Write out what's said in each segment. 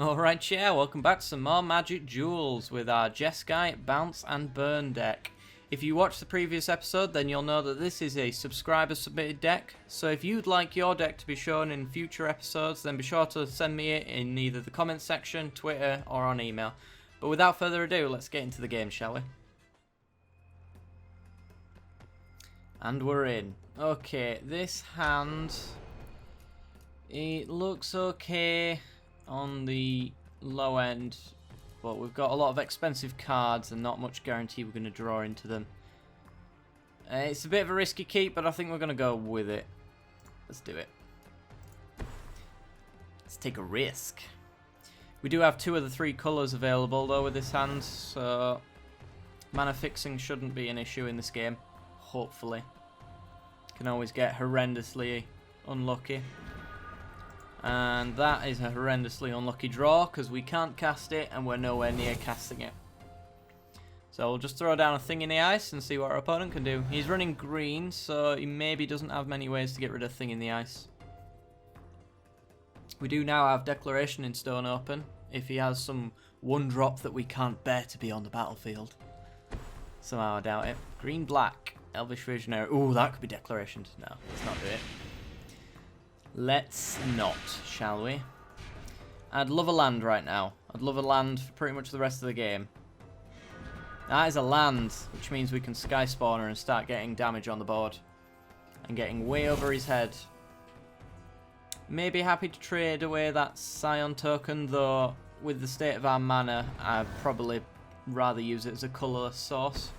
Alright, yeah, welcome back to some more Magic Duels with our Jeskai, Bounce and Burn deck. If you watched the previous episode, then you'll know that this is a subscriber submitted deck, so if you'd like your deck to be shown in future episodes, then be sure to send me it in either the comments section, Twitter, or on email. But without further ado, let's get into the game, shall we? And we're in. Okay, this hand, it looks okay on the low end, but we've got a lot of expensive cards and not much guarantee we're going to draw into them. It's a bit of a risky keep, but I think we're going to go with it. Let's do it. Let's take a risk. We do have 2 of the 3 colours available though with this hand, so mana fixing shouldn't be an issue in this game, hopefully. Can always get horrendously unlucky. And that is a horrendously unlucky draw because we can't cast it and we're nowhere near casting it. So we'll just throw down a thing in the ice and see what our opponent can do. He's running green, so he maybe doesn't have many ways to get rid of thing in the ice. We do now have Declaration in Stone open if he has some 1-drop that we can't bear to be on the battlefield. Somehow I doubt it. Green-black, Elvish Visionary. Ooh, that could be Declaration. No, let's not do it. Let's not, shall we? I'd love a land right now. I'd love a land for pretty much the rest of the game. That is a land, which means we can Sky Spawner and start getting damage on the board. And getting way over his head. Maybe happy to trade away that Scion token, though with the state of our mana, I'd probably rather use it as a colourless source.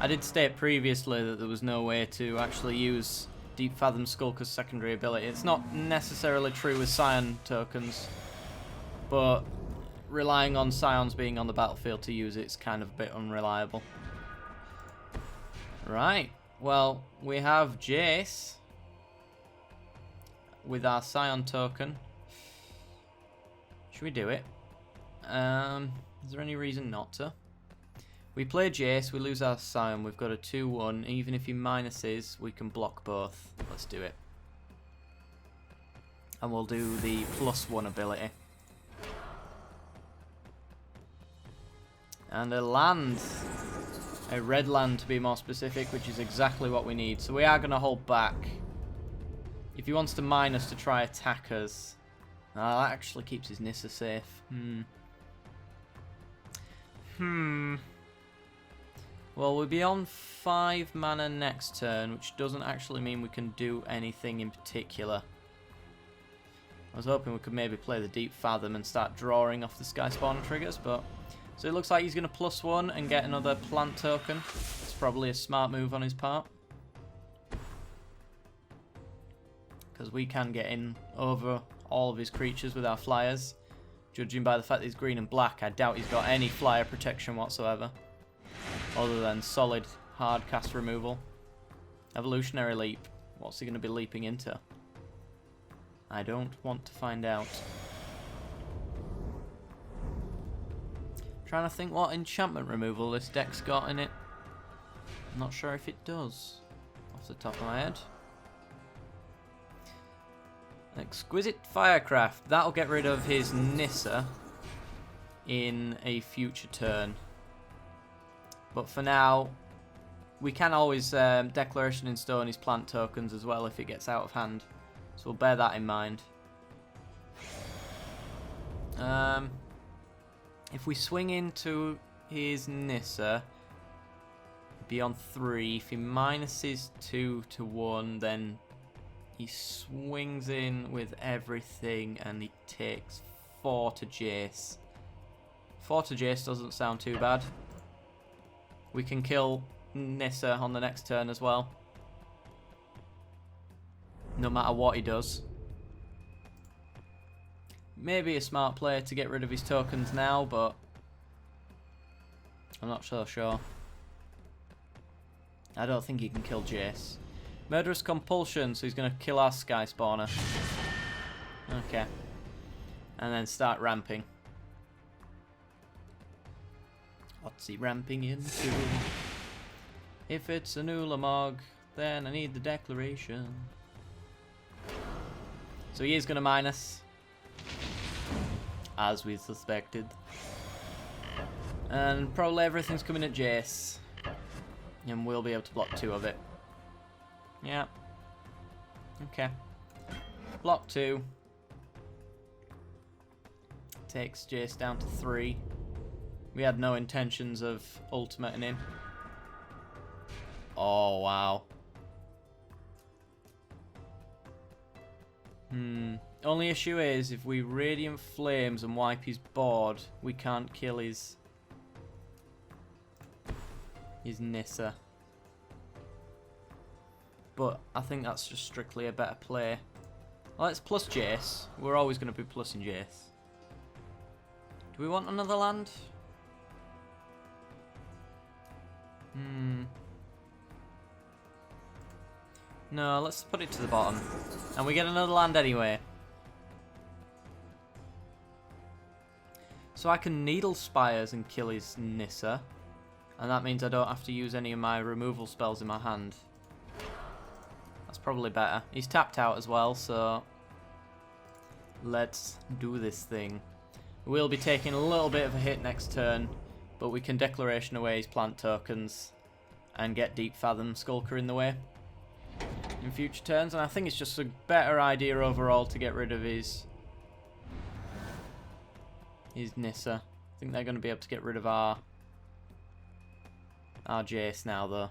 I did state previously that there was no way to actually use Deep Fathom Skulker's secondary ability. It's not necessarily true with Scion tokens, but relying on Scions being on the battlefield to use it's kind of a bit unreliable. Right, well, we have Jace with our Scion token. Should we do it? Is there any reason not to? We play Jace, we lose our Scion, we've got a 2-1. Even if he minuses, we can block both. Let's do it. And we'll do the +1 ability. And a land. A red land to be more specific, which is exactly what we need. So we are going to hold back. If he wants to mine us to try attack us. That actually keeps his Nissa safe. Well, we'll be on 5 mana next turn, which doesn't actually mean we can do anything in particular. I was hoping we could maybe play the Deep Fathom and start drawing off the Sky Spawner triggers, but... So it looks like he's going to +1 and get another plant token. It's probably a smart move on his part. Because we can get in over all of his creatures with our flyers. Judging by the fact that he's green and black, I doubt he's got any flyer protection whatsoever. Other than solid hard cast removal. Evolutionary leap. What's he going to be leaping into? I don't want to find out. Trying to think what enchantment removal this deck's got in it. I'm not sure if it does. Off the top of my head. Exquisite Firecraft. That'll get rid of his Nissa in a future turn. But for now, we can always Declaration in Stone his plant tokens as well if it gets out of hand. So we'll bear that in mind. If we swing into his Nissa, be on 3. If he minuses 2 to 1, then he swings in with everything and he takes 4 to Jace. 4 to Jace doesn't sound too bad. We can kill Nissa on the next turn as well. No matter what he does. Maybe a smart player to get rid of his tokens now, but I'm not so sure. I don't think he can kill Jace. Murderous Compulsion, so he's going to kill our Sky Spawner. Okay. And then start ramping. What's he ramping into? If it's an Ulamog, Then I need the declaration. So he is going to mine us, as we suspected. And probably everything's coming at Jace. And we'll be able to block 2 of it. Yeah. Okay. Block 2. Takes Jace down to 3. We had no intentions of ultimating him. Oh, wow. Only issue is, if we Radiant Flames and wipe his board, we can't kill his Nissa. But I think that's just strictly a better play. Let's plus Jace. We're always going to be plussing Jace. Do we want another land? No, let's put it to the bottom. And we get another land anyway. So I can Needle Spires and kill his Nissa. And that means I don't have to use any of my removal spells in my hand. That's probably better. He's tapped out as well, so let's do this thing. We'll be taking a little bit of a hit next turn, but we can Declaration away his plant tokens and get Deep Fathom Skulker in the way in future turns. And I think it's just a better idea overall to get rid of his Nissa. I think they're going to be able to get rid of our Jace now, though.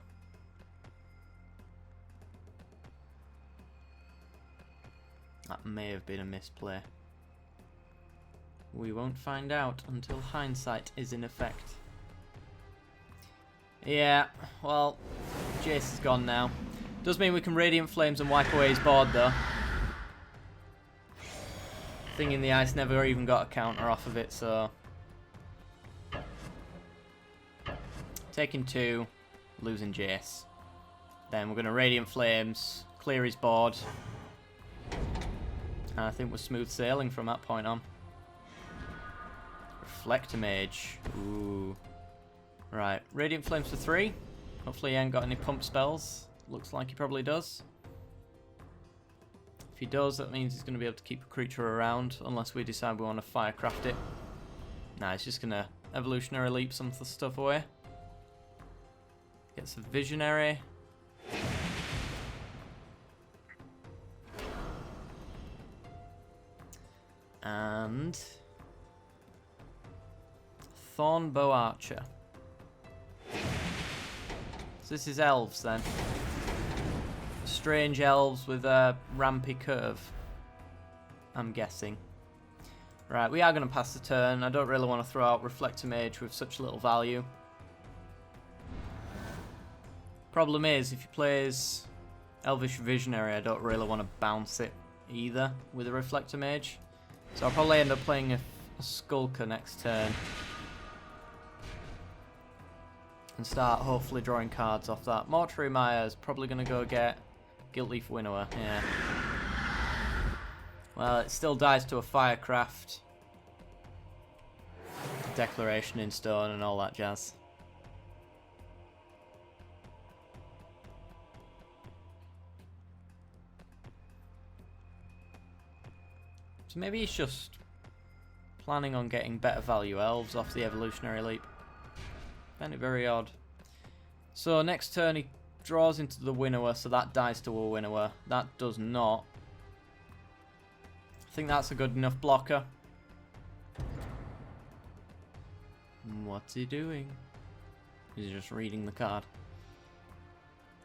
That may have been a misplay. We won't find out until hindsight is in effect. Yeah, well, Jace is gone now. Does mean we can Radiant Flames and wipe away his board, though. Thing in the Ice never even got a counter off of it, so... Taking 2, losing Jace. Then we're going to Radiant Flames, clear his board. And I think we're smooth sailing from that point on. Reflector Mage. Ooh. Right, Radiant Flames for 3. Hopefully he ain't got any pump spells. Looks like he probably does. If he does, that means he's going to be able to keep a creature around, unless we decide we want to Firecraft it. Nah, he's just going to Evolutionary Leap some of the stuff away. Gets a Visionary. And Thornbow Archer. So this is elves then. Strange elves with a rampy curve, I'm guessing. Right, we are going to pass the turn. I don't really want to throw out Reflector Mage with such little value. Problem is, if he plays Elvish Visionary, I don't really want to bounce it either with a Reflector Mage. So I'll probably end up playing a Skulker next turn. And start hopefully drawing cards off that. Mortuary Mire's probably going to go get Guiltleaf Winnower, yeah. Well, it still dies to a Firecraft. Declaration in Stone and all that jazz. So maybe he's just planning on getting better value elves off the Evolutionary Leap. Found it very odd. So next turn he draws into the Winnower, so that dies to a Winnower. That does not. I think that's a good enough blocker. What's he doing? He's just reading the card.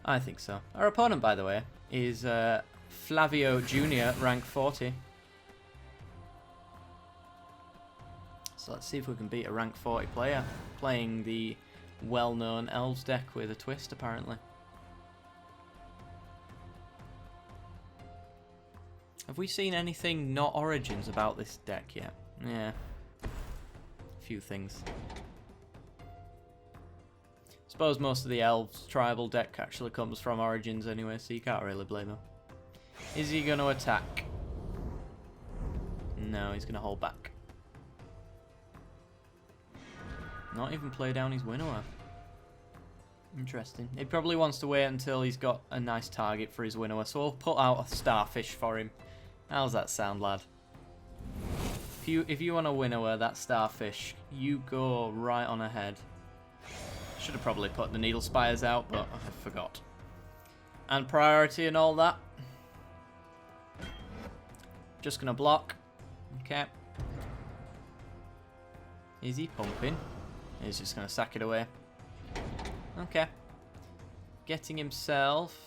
I think so. Our opponent, by the way, is Flavio Jr., rank 40. So let's see if we can beat a rank 40 player playing the well-known Elves deck with a twist, apparently. Have we seen anything not Origins about this deck yet? Yeah. A few things. Suppose most of the Elves tribal deck actually comes from Origins anyway, so you can't really blame him. Is he going to attack? No, he's going to hold back. Not even play down his Winnower. Interesting. He probably wants to wait until he's got a nice target for his winnower, so we'll put out a starfish for him. How's that sound, lad? If you want a winnower, that starfish, you go right on ahead. Should have probably put the needle spires out, but I forgot. And priority and all that. Just gonna block. Okay. Is he pumping? He's just gonna sack it away. Okay. Getting himself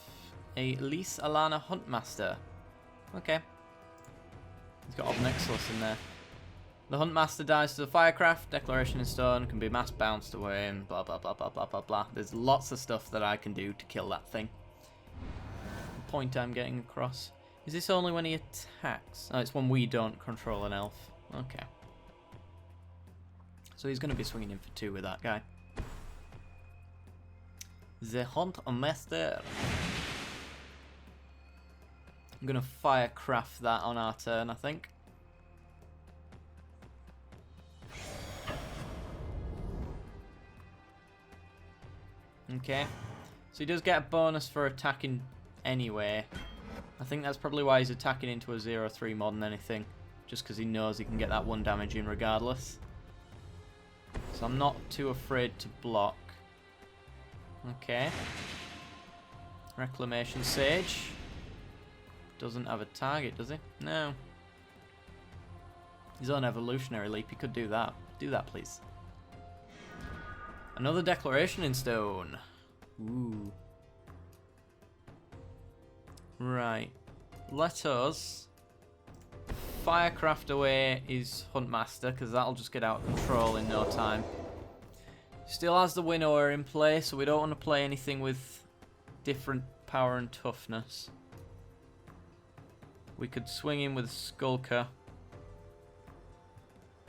a Lys Alana Huntmaster. Okay. He's got Obnixilus in there. The Huntmaster dies to the Firecraft, Declaration in Stone, can be mass bounced away, and blah blah blah blah blah blah blah. There's lots of stuff that I can do to kill that thing. The point I'm getting across. Is this only when he attacks? Oh, it's when we don't control an elf. Okay. So he's going to be swinging in for 2 with that guy. The Huntmaster. I'm going to Firecraft that on our turn, I think. Okay. So he does get a bonus for attacking anyway. I think that's probably why he's attacking into a 0-3 more than anything. Just because he knows he can get that 1 damage in regardless. So I'm not too afraid to block. Okay. Reclamation Sage. Doesn't have a target, does he? No. His own Evolutionary Leap, he could do that. Do that, please. Another Declaration in Stone. Ooh. Right. Let us Firecraft away his Huntmaster, because that'll just get out of control in no time. Still has the Winnower in play, so we don't want to play anything with different power and toughness. We could swing in with Skulker.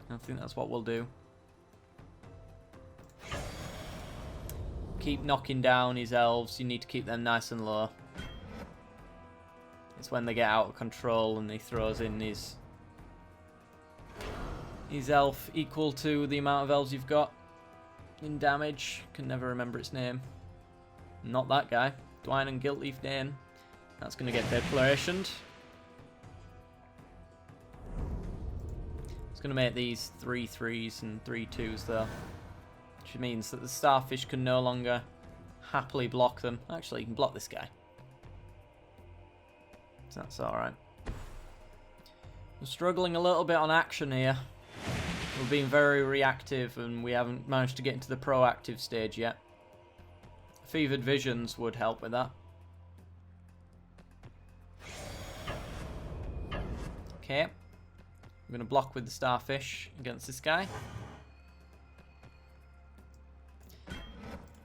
I think that's what we'll do. Keep knocking down his elves. You need to keep them nice and low. It's when they get out of control and he throws in his elf equal to the amount of elves you've got in damage. Can never remember its name. Not that guy. Dwayne and Guiltleaf Dane. That's going to get declarationed. It's going to make these 3-3s and 3-2s though. Which means that the starfish can no longer happily block them. Actually, you can block this guy. So that's alright. We're struggling a little bit on action here. We're being very reactive and we haven't managed to get into the proactive stage yet. Fevered Visions would help with that. Okay. I'm going to block with the starfish against this guy.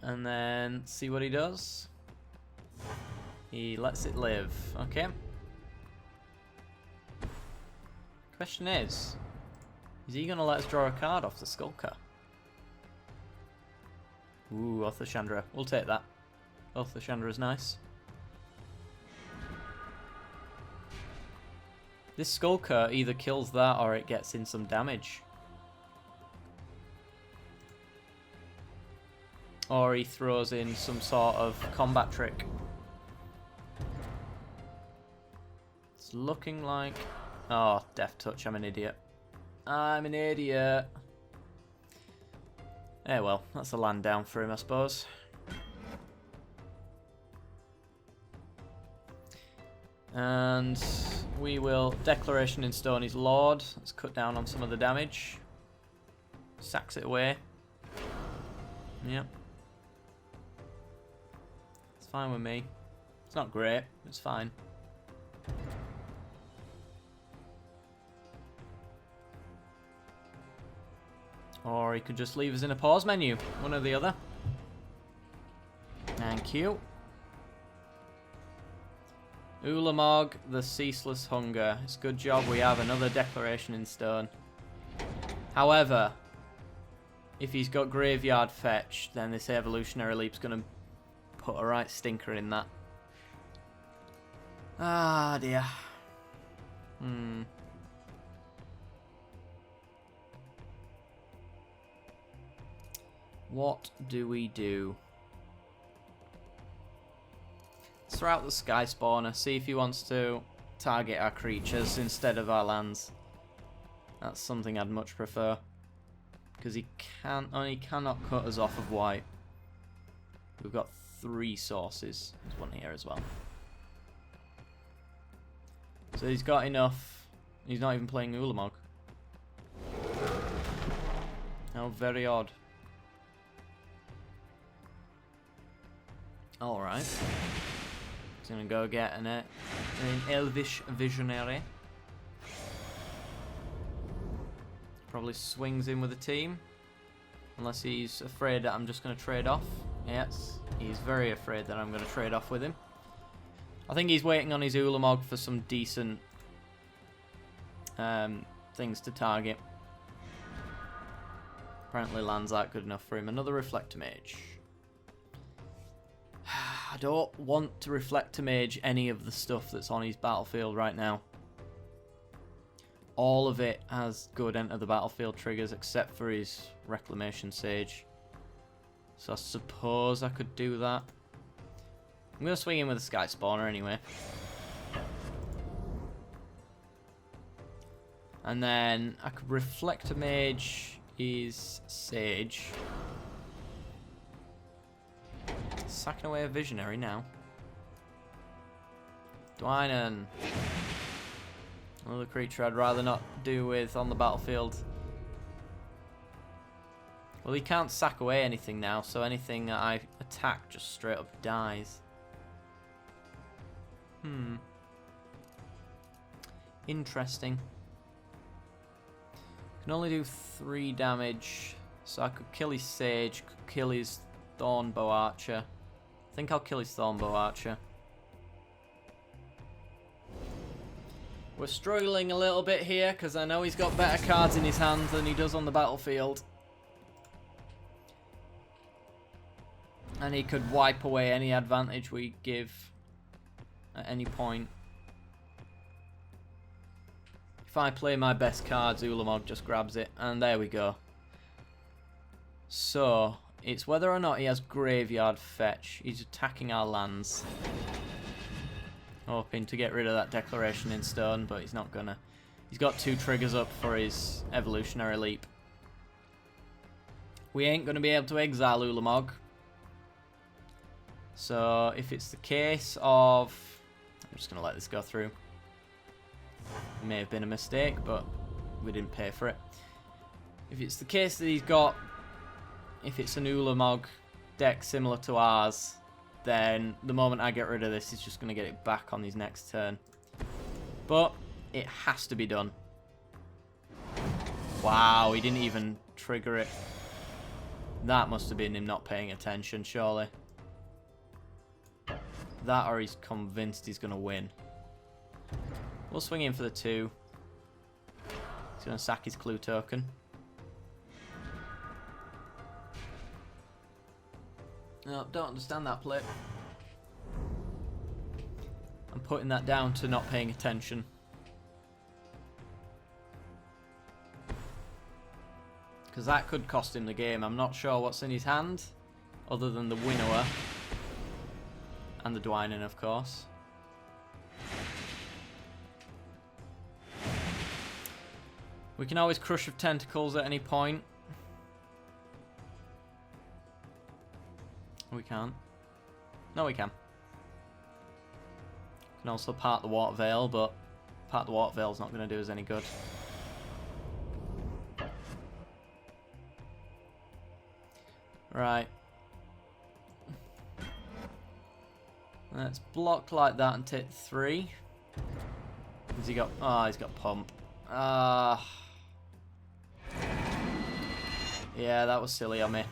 And then see what he does. He lets it live. Okay. Question is he going to let us draw a card off the Skulker? Ooh, Oath of Chandra. We'll take that. Oath of Chandra is nice. This Skulker either kills that or it gets in some damage. Or he throws in some sort of combat trick. It's looking like... Oh, Death Touch, I'm an idiot. I'm an idiot. Eh, well, that's a land down for him, I suppose. And we will Declaration in Stone his Lord. Let's cut down on some of the damage. Sacks it away. Yep. It's fine with me. It's not great, it's fine. Or he could just leave us in a pause menu. One or the other. Thank you. Ulamog, the Ceaseless Hunger. It's a good job we have another Declaration in Stone. However, if he's got Graveyard Fetch, then this Evolutionary Leap's going to put a right stinker in that. Ah, dear. What do we do? throw out the Sky Spawner, see if he wants to target our creatures instead of our lands. That's something I'd much prefer. Because he cannot cut us off of white. We've got 3 sources. There's one here as well. So he's got enough. He's not even playing Ulamog. How very odd. Alright. He's gonna go get an Elvish Visionary. Probably swings in with a team. Unless he's afraid that I'm just gonna trade off. Yes, he's very afraid that I'm gonna trade off with him. I think he's waiting on his Ulamog for some decent things to target. Apparently lands aren't good enough for him. Another Reflector Mage. I don't want to Reflector Mage any of the stuff that's on his battlefield right now. All of it has good enter the battlefield triggers except for his Reclamation Sage. So I suppose I could do that. I'm going to swing in with a Sky Spawner anyway. And then I could Reflector Mage his Sage. Sacking away a Visionary now. Dwynen. Another creature I'd rather not do with on the battlefield. Well, he can't sack away anything now, so anything that I attack just straight up dies. Interesting. Can only do 3 damage, so I could kill his Sage, could kill his Thornbow Archer. I think I'll kill his Thornbow Archer. We're struggling a little bit here, because I know he's got better cards in his hand than he does on the battlefield. And he could wipe away any advantage we give at any point. If I play my best cards, Ulamog just grabs it, and there we go. So, it's whether or not he has Graveyard Fetch. He's attacking our lands. Hoping to get rid of that Declaration in Stone, but he's not gonna. He's got 2 triggers up for his Evolutionary Leap. We ain't gonna be able to exile Ulamog. So, if it's the case of... I'm just gonna let this go through. It may have been a mistake, but we didn't pay for it. If it's the case that he's got... If it's an Ulamog deck similar to ours, then the moment I get rid of this, he's just going to get it back on his next turn. But it has to be done. Wow, he didn't even trigger it. That must have been him not paying attention, surely. That or he's convinced he's going to win. We'll swing in for the 2. He's going to sack his Clue token. No, don't understand that play. I'm putting that down to not paying attention. Because that could cost him the game. I'm not sure what's in his hand, other than the Winnower. And the Dwynen, of course. We can always Crush of Tentacles at any point. We can't. No, we can. Can also part the Water Veil, but part the Water Veil's not going to do us any good. Right. Let's block like that and take 3. Has he got... Oh, he's got Pump. Yeah, that was silly on me.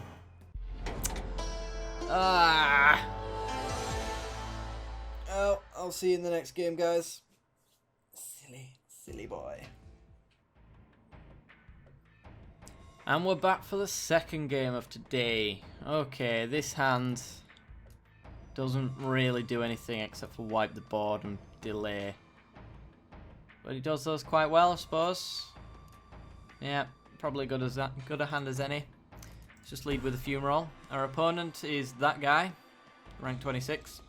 Oh, I'll see you in the next game, guys. Silly boy. And we're back for the second game of today. Okay, this hand doesn't really do anything except for wipe the board and delay. But he does those quite well, I suppose. Yeah, probably good a hand as any. Let's just lead with a Fumarole. Our opponent is that guy, rank 26.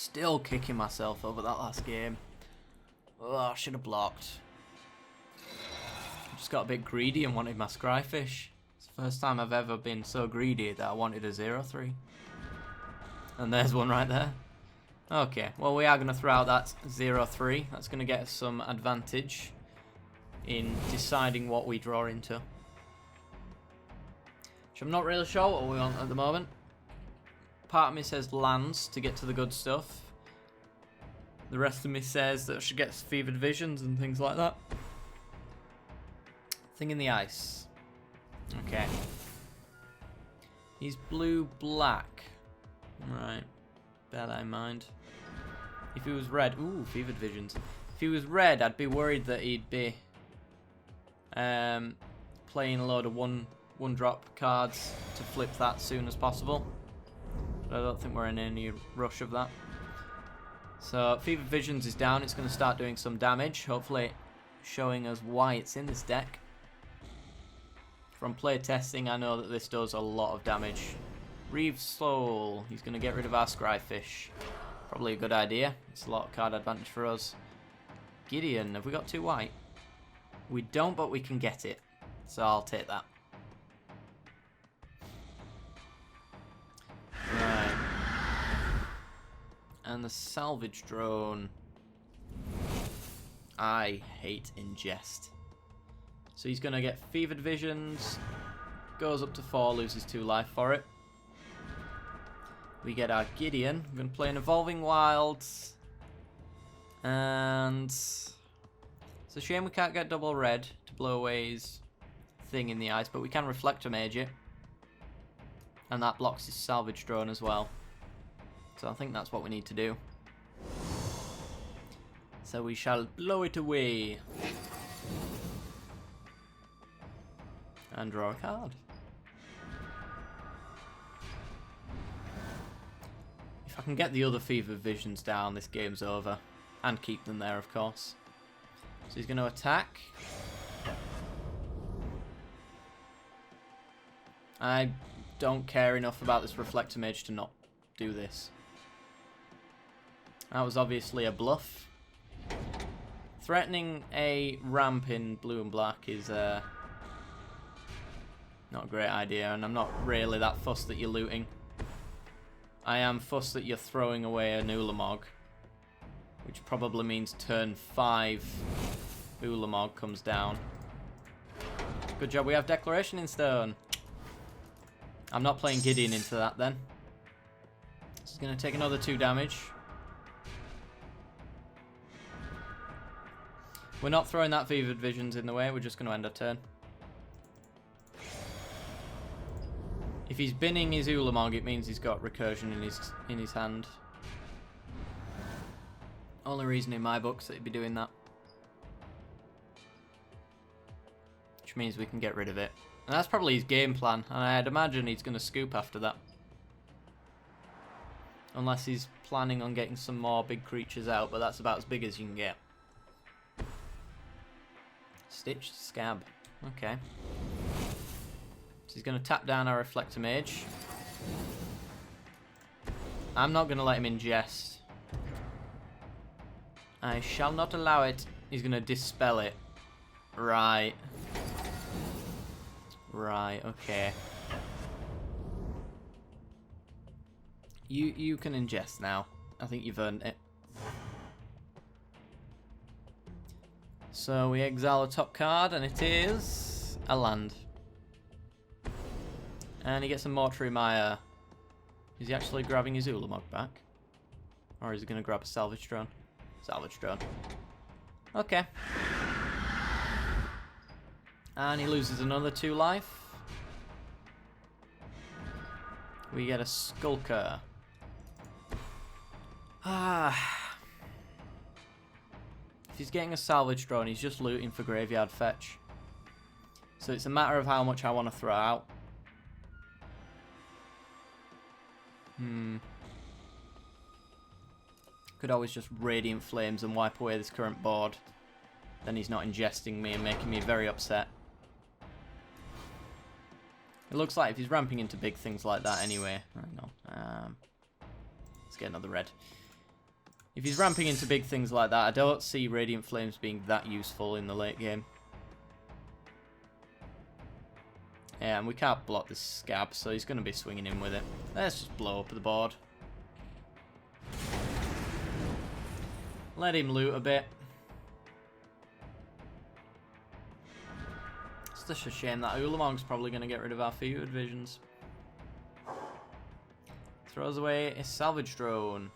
Still kicking myself over that last game. Oh, I should have blocked. Just got a bit greedy and wanted my scryfish. It's the first time I've ever been so greedy that I wanted a 0-3. And there's one right there. Okay, well we are going to throw out that 0-3. That's going to get us some advantage in deciding what we draw into. Which I'm not really sure what we want at the moment. Part of me says lands to get to the good stuff. The rest of me says that I should get fevered visions and things like that. Thing in the ice. Okay. He's blue-black. Right. Bear that in mind. If he was red... Ooh, fevered visions. If he was red, I'd be worried that he'd be playing a load of one-drop cards to flip that as soon as possible. But I don't think we're in any rush of that. So, fevered visions is down. It's going to start doing some damage. Hopefully showing us why it's in this deck. From play testing, I know that this does a lot of damage. Reeve's Soul. He's going to get rid of our Scryfish. Probably a good idea. It's a lot of card advantage for us. Gideon. Have we got 2 white? We don't, but we can get it. So I'll take that. Right. And the salvage drone. I hate ingest. So he's going to get fevered visions. Goes up to 4, loses 2 life for it. We get our Gideon. We're going to play an Evolving Wilds. And it's a shame we can't get double red to blow away his thing in the ice, but we can Reflector Mage it. And that blocks his salvage drone as well. So I think that's what we need to do. So we shall blow it away. And draw a card. If I can get the other fevered visions down, this game's over. And keep them there, of course. So he's going to attack. I don't care enough about this Reflector Mage to not do this. That was obviously a bluff. Threatening a ramp in blue and black is not a great idea, and I'm not really that fussed that you're looting. I am fussed that you're throwing away a Ulamog, which probably means turn 5 Ulamog comes down. Good job, we have Declaration in Stone. I'm not playing Gideon into that then. This is going to take another 2 damage. We're not throwing that fevered visions in the way, we're just going to end our turn. If he's binning his Ulamog, it means he's got recursion in his hand. Only reason in my books that he'd be doing that. Which means we can get rid of it. And that's probably his game plan, and I'd imagine he's going to scoop after that. Unless he's planning on getting some more big creatures out, but that's about as big as you can get. Stitched Scab. Okay. So he's going to tap down our Reflector Mage. I'm not going to let him ingest. I shall not allow it. He's going to dispel it. Right. Right, okay. You can ingest now. I think you've earned it. So we exile a top card, and it is a land. And he gets a Mortuary Mire. Is he actually grabbing his Ulamog back? Or is he going to grab a Salvage Drone? Salvage Drone. Okay. And he loses another 2 life. We get a Skulker. If he's getting a Salvage Drone, he's just looting for Graveyard Fetch. So it's a matter of how much I want to throw out. Could always just Radiant Flames and wipe away this current board. Then he's not ingesting me and making me very upset. It looks like if he's ramping into big things like that anyway. I know. Let's get another red. If he's ramping into big things like that, I don't see Radiant Flames being that useful in the late game. Yeah, and we can't block this scab, so he's going to be swinging in with it. Let's just blow up the board. Let him loot a bit. It's just a shame that Ulamog's probably going to get rid of our feud visions. Throws away a salvage drone.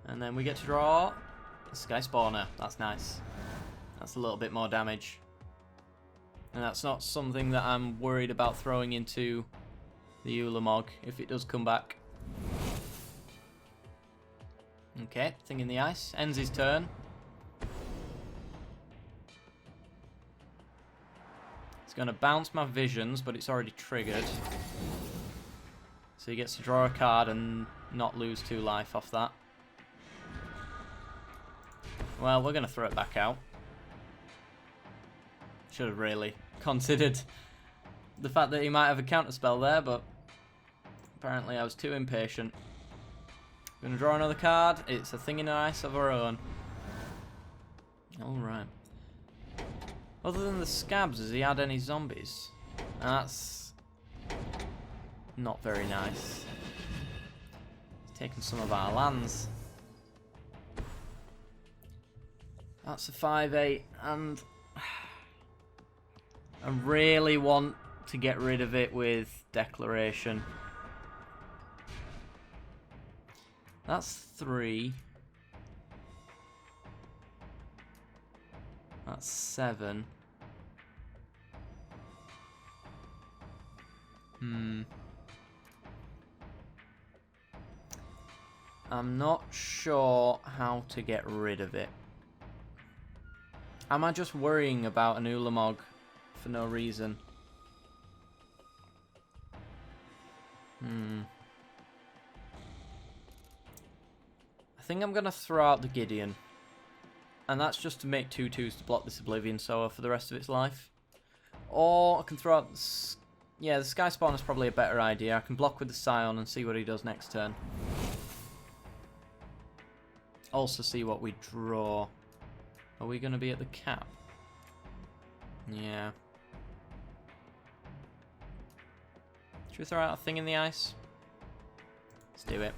And then we get to draw a Sky Spawner. That's nice. That's a little bit more damage. And that's not something that I'm worried about throwing into the Ulamog if it does come back. Okay, thing in the ice. Ends his turn. It's going to bounce my visions, but it's already triggered. So he gets to draw a card and not lose 2 life off that. Well, we're going to throw it back out. Should have really considered the fact that he might have a counterspell there, but apparently I was too impatient. Going to draw another card. It's a thing in the ice of our own. Alright. Other than the scabs, has he had any zombies? That's not very nice. He's taken some of our lands. That's a 5/8, and I really want to get rid of it with Declaration. That's 3. That's 7. I'm not sure how to get rid of it. Am I just worrying about an Ulamog for no reason? I think I'm going to throw out the Gideon. And that's just to make 2/2s to block this Oblivion Sower for the rest of its life. Or I can throw out... Yeah, the Sky Spawn is probably a better idea. I can block with the Scion and see what he does next turn. Also see what we draw. Are we going to be at the cap? Yeah. Should we throw out a thing in the ice? Let's do it.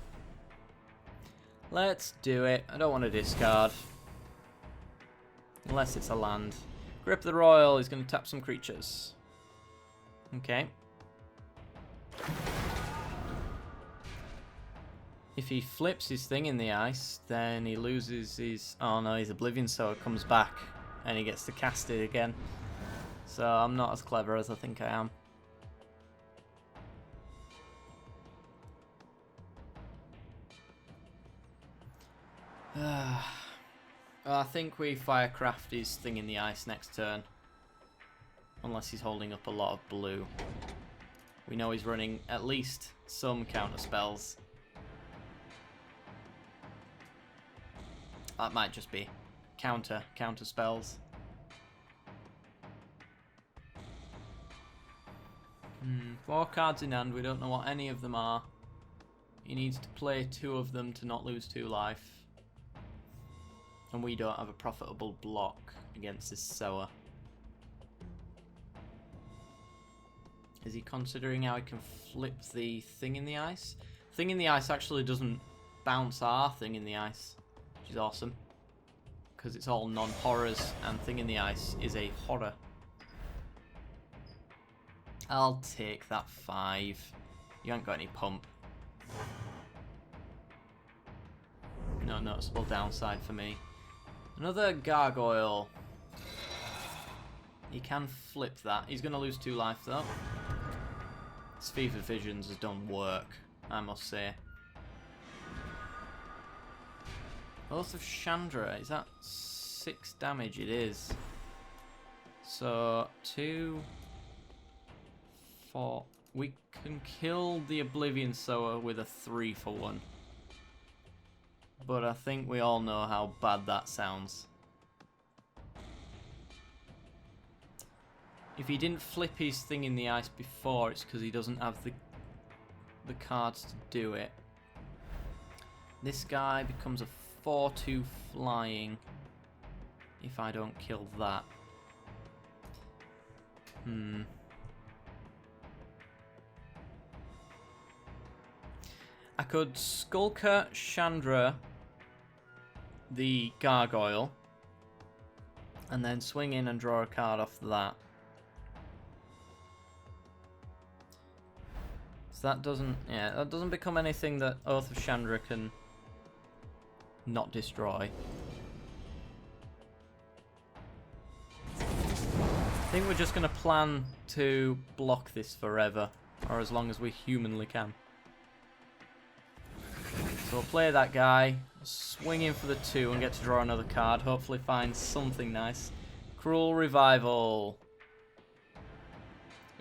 Let's do it. I don't want to discard. Unless it's a land. Grip the Royal. He's going to tap some creatures. Okay. If he flips his thing in the ice, then he loses his... Oh no, his Oblivion Sower comes back and he gets to cast it again. So I'm not as clever as I think I am. I think we Firecraft his thing in the ice next turn. Unless he's holding up a lot of blue. We know he's running at least some counter spells. That might just be counter spells. 4 cards in hand, we don't know what any of them are. He needs to play 2 of them to not lose 2 life. And we don't have a profitable block against this Sower. Is he considering how he can flip the thing in the ice? Thing in the ice actually doesn't bounce our thing in the ice, which is awesome. Because it's all non-horrors, and thing in the ice is a horror. I'll take that 5. You ain't got any pump. No noticeable downside for me. Another Gargoyle. He can flip that. He's going to lose 2 life though. His Fevered Visions has done work, I must say. Oath of Chandra, is that 6 damage? It is. So, 2, 4. We can kill the Oblivion Sower with a 3 for 1. But I think we all know how bad that sounds. If he didn't flip his thing in the ice before, it's because he doesn't have the cards to do it. This guy becomes a 4-2 flying if I don't kill that. I could Skulker Chandra the Gargoyle and then swing in and draw a card off that. So that doesn't become anything that Oath of Chandra can not destroy. I think we're just going to plan to block this forever, or as long as we humanly can. So we'll play that guy, swing in for the 2 and get to draw another card, hopefully find something nice. Cruel Revival.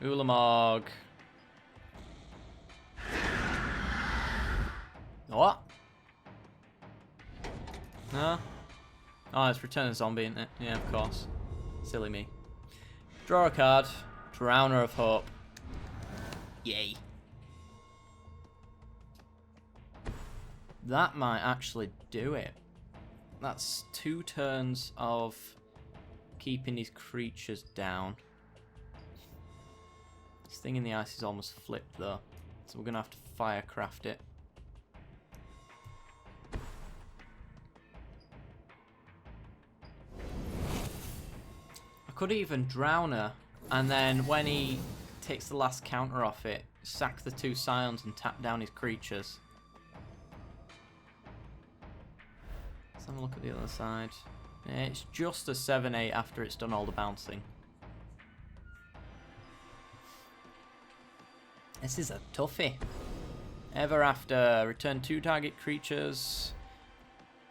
Ulamog. What? No? Oh, it's Return a Zombie, isn't it? Yeah, of course. Silly me. Draw a card. Drowner of Hope. Yay. That might actually do it. That's 2 turns of keeping these creatures down. This thing in the ice is almost flipped though, so we're going to have to firecraft it. I could even Drowner, and then when he takes the last counter off it, sack the 2 Scions and tap down his creatures. Let's have a look at the other side. It's just a 7-8 after it's done all the bouncing. This is a toughie. Ever After. Return 2 target creatures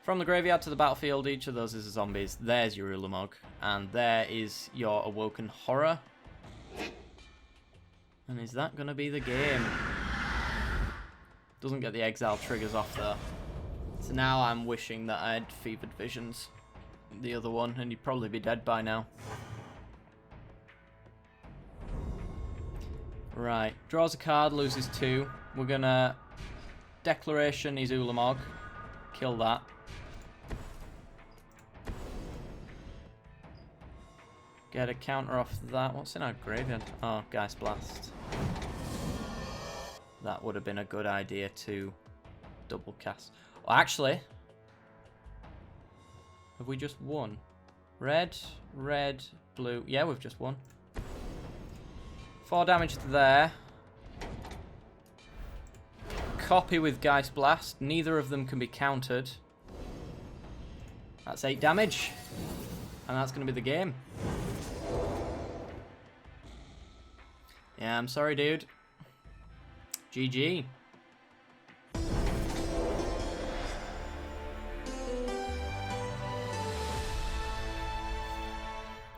from the graveyard to the battlefield. Each of those is a zombies. There's your Ulamog. And there is your Awoken Horror. And is that going to be the game? Doesn't get the exile triggers off though. So now I'm wishing that I had Fevered Visions, the other one, and you'd probably be dead by now. Right, draws a card, loses 2. We're gonna Declaration his Ulamog, kill that. Get a counter off that. What's in our graveyard? Oh, Geist Blast. That would have been a good idea to double cast. Well, actually, have we just won? Red, red, blue. Yeah, we've just won. 4 damage there. Copy with Geist Blast. Neither of them can be countered. That's 8 damage. And that's going to be the game. Yeah, I'm sorry, dude. GG.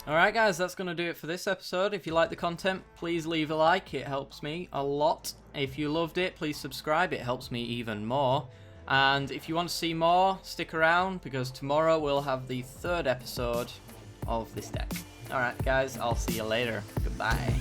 Alright guys, that's going to do it for this episode. If you like the content, please leave a like. It helps me a lot. If you loved it, please subscribe. It helps me even more. And if you want to see more, stick around, because tomorrow we'll have the 3rd episode of this deck. Alright guys, I'll see you later. Goodbye.